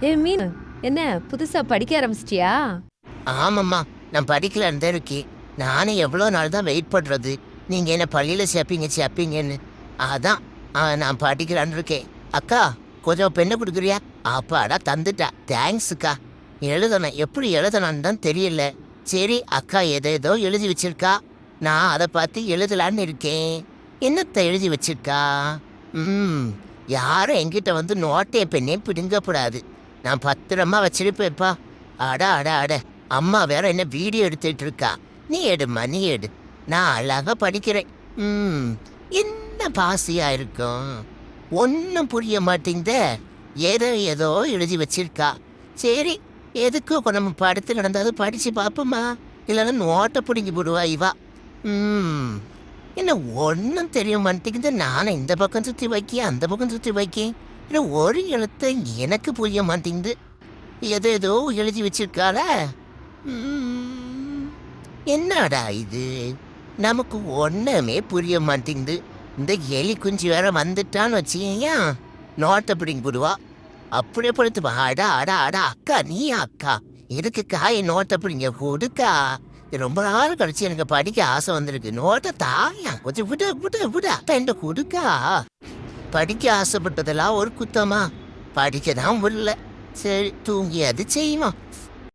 மீன் என்ன புதுசா படிக்க ஆரம்பிச்சிட்டியா? ஆமாம்மா, நான் படிக்கலான்னு தான் இருக்கேன். நானே எவ்வளோ நாள் தான் வெயிட் பண்ணுறது, நீங்கள் என்ன பள்ளியில் சேர்ப்பீங்கன்னு. அதான் நான் படிக்கலான்னு இருக்கேன். அக்கா, கொஞ்சம் பெண்ணை கொடுக்குறியா? அப்பாடா தந்துட்டா, தேங்க்ஸுக்கா. எழுதணும், எப்படி எழுதணும்னு தான் தெரியல. சரி, அக்கா ஏதேதோ எழுதி வச்சிருக்கா, நான் அதை பார்த்து எழுதலான்னு இருக்கேன். என்னத்தை எழுதி வச்சிருக்கா? ம் யாரும் என்கிட்ட வந்து நோட்டைய பெண்ணே பிடுங்கக்கூடாது, நான் பத்திரமா வச்சிருப்பேப்பா. அட அட அட, அம்மா வேற என்ன வீடியோ எடுத்துட்டு இருக்கா. நீ எடுமா, நீ எடு, நான் அழகா படிக்கிறேன். என்ன பாசியா இருக்கும், ஒன்றும் புரிய மாட்டேங்குத. ஏதோ ஏதோ எழுதி வச்சிருக்கா. சரி, எதுக்கும் நம்ம படுத்து நடந்தாலும் படிச்சு பார்ப்போமா, இல்லைன்னா நோட்டை பிடிங்கி போடுவா இவா. என்ன ஒன்றும் தெரிய மாட்டேங்குது. நானும் இந்த பக்கம் சுற்றி வைக்கேன், அந்த பக்கம் சுற்றி வைக்கேன், இல்லை ஒரு எழுத்தை எனக்கு புரிய மாட்டேங்குது. ஏதோ எழுதி வச்சிருக்காள. என்னடா இது, நமக்கு ஒன்றுமே புரிய மாட்டேங்குது. இந்த எலி குஞ்சு வேற வந்துட்டான்னு வச்சுக்கீங்க, நோட்டை பிடிங்கி போடுவா. அப்படியே படுத்துவா. அடா அடா அடா, அக்கா நீ அக்கா, எதுக்குக்கா என் நோட்டை பிடிங்க கொடுக்கா. ரொம்ப நாள் கழிச்சு எனக்கு படிக்க ஆசை வந்திருக்கு. நோட்டை தாயா, கொஞ்சம் விட விட விட என்கிட்ட கொடுக்கா. படிக்க ஆசைப்பட்டதெல்லாம் ஒரு குத்தமா? படிக்க தான் முடியல. சரி, தூங்கி அது செய்வோம்.